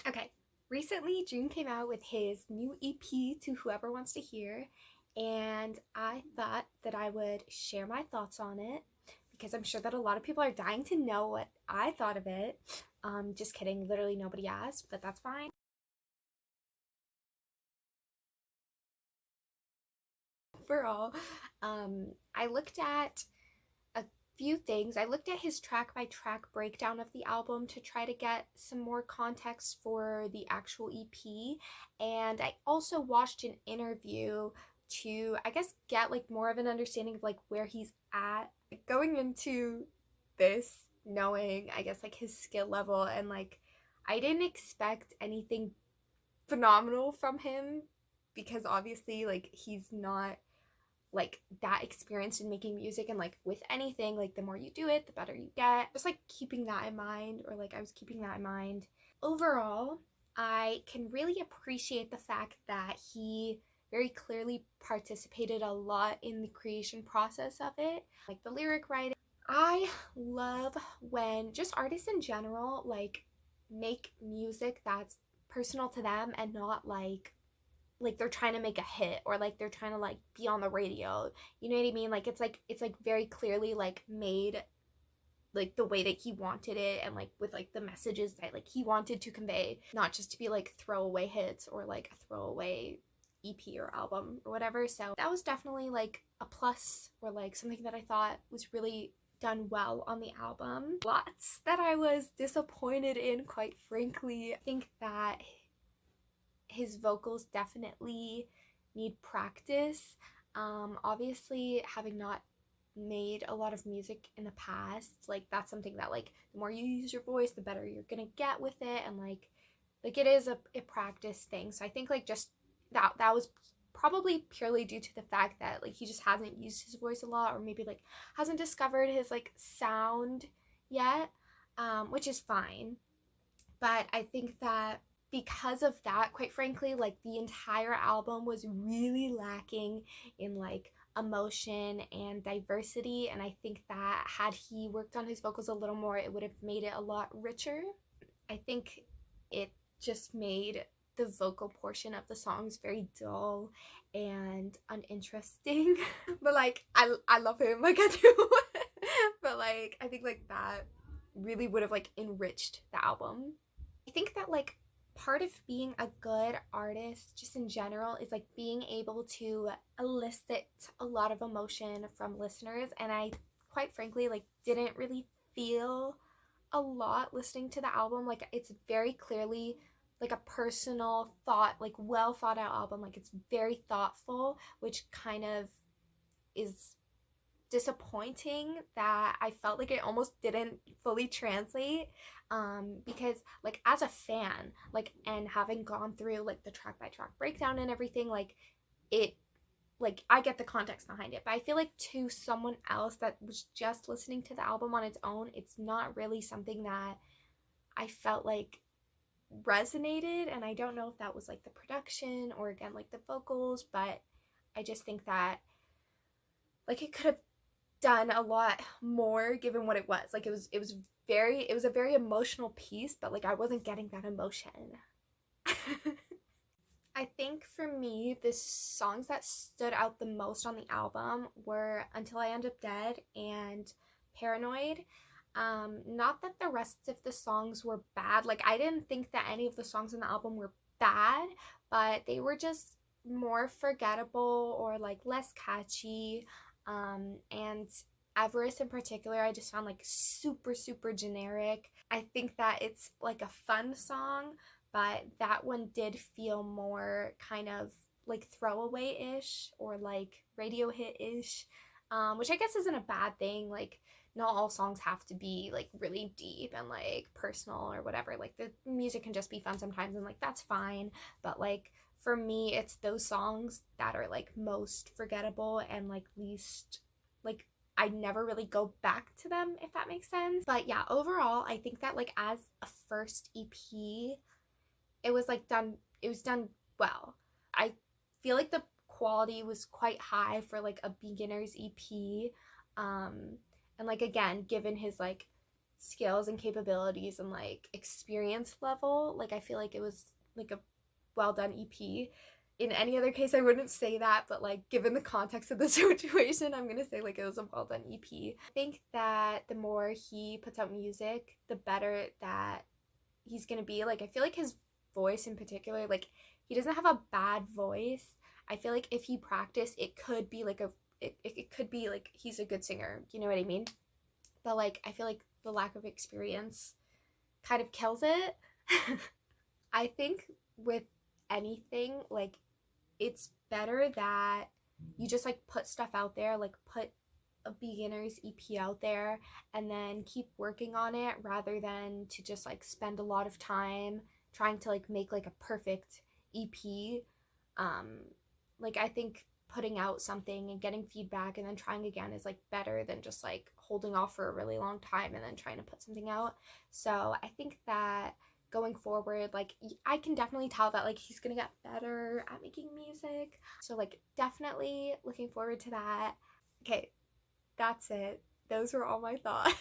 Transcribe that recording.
Okay, recently June came out with his new EP, To Whoever Wants to Hear, and I thought that I would share my thoughts on it because I'm sure that a lot of people are dying to know what I thought of it. Just kidding, literally nobody asked, but that's fine. Overall, I looked at a few things. I looked at his track by track breakdown of the album to try to get some more context for the actual EP. And I also watched an interview to, I guess, get like more of an understanding of like where he's at. Going into this, knowing, I guess, like his skill level, and like, I didn't expect anything phenomenal from him because obviously, like, he's not like that experienced in making music, and like with anything, like the more you do it the better you get. Just like keeping that in mind, or like I was keeping that in mind. Overall, I can really appreciate the fact that he very clearly participated a lot in the creation process of it, like the lyric writing. I love when just artists in general like make music that's personal to them and not like they're trying to make a hit, or like they're trying to like be on the radio. You know what I mean? Like it's like very clearly like made like the way that he wanted it, and like with like the messages that like he wanted to convey, not just to be like throwaway hits or like a throwaway EP or album or whatever. So that was definitely like a plus, or like something that I thought was really done well on the album. Lots that I was disappointed in, quite frankly. I think that his vocals definitely need practice. Obviously, having not made a lot of music in the past, like that's something that like the more you use your voice, the better you're gonna get with it, and like it is a practice thing. So I think like just that was probably purely due to the fact that like he just hasn't used his voice a lot, or maybe like hasn't discovered his like sound yet, which is fine. But I think that because of that, quite frankly, like the entire album was really lacking in like emotion and diversity. And I think that had he worked on his vocals a little more, it would have made it a lot richer. I think it just made the vocal portion of the songs very dull and uninteresting. But like I love him, like I do. But like I think like that really would have like enriched the album. I think that like part of being a good artist just in general is like being able to elicit a lot of emotion from listeners, and I quite frankly like didn't really feel a lot listening to the album. Like it's very clearly like a personal thought, like well thought out album. Like it's very thoughtful, which kind of is disappointing that I felt like it almost didn't fully translate, because like as a fan, like, and having gone through like the track by track breakdown and everything, like it, like I get the context behind it, but I feel like to someone else that was just listening to the album on its own, it's not really something that I felt like resonated. And I don't know if that was like the production or again like the vocals, but I just think that like it could have done a lot more given what it was. Like it was a very emotional piece, but like I wasn't getting that emotion. I think for me, the songs that stood out the most on the album were Until I End Up Dead and Paranoid. Not that the rest of the songs were bad. Like I didn't think that any of the songs on the album were bad, but they were just more forgettable or like less catchy. And Everest in particular, I just found like super, super generic. I think that it's like a fun song, but that one did feel more kind of like throwaway ish, or like radio hit ish, which I guess isn't a bad thing. Like, not all songs have to be like really deep and like personal or whatever. Like, the music can just be fun sometimes, and like that's fine. But like, for me, it's those songs that are like most forgettable and like least like I never really go back to them, if that makes sense. But yeah, overall, I think that like as a first EP, it was done well. I feel like the quality was quite high for like a beginner's EP. And like again, given his like skills and capabilities and like experience level, like I feel like it was like a well done EP. In any other case, I wouldn't say that, but like given the context of the situation, I'm gonna say like it was a well done EP. I think that the more he puts out music, the better that he's gonna be. Like I feel like his voice in particular, like he doesn't have a bad voice. I feel like if he practiced, it could be like it could be like he's a good singer. You know what I mean? But like I feel like the lack of experience kind of kills it. I think with anything, like it's better that you just like put stuff out there, like put a beginner's EP out there and then keep working on it rather than to just like spend a lot of time trying to like make like a perfect EP. Um like I think putting out something and getting feedback and then trying again is like better than just like holding off for a really long time and then trying to put something out. So I think that going forward, like I can definitely tell that like he's gonna get better at making music, so like definitely looking forward to that. Okay, that's it. Those were all my thoughts.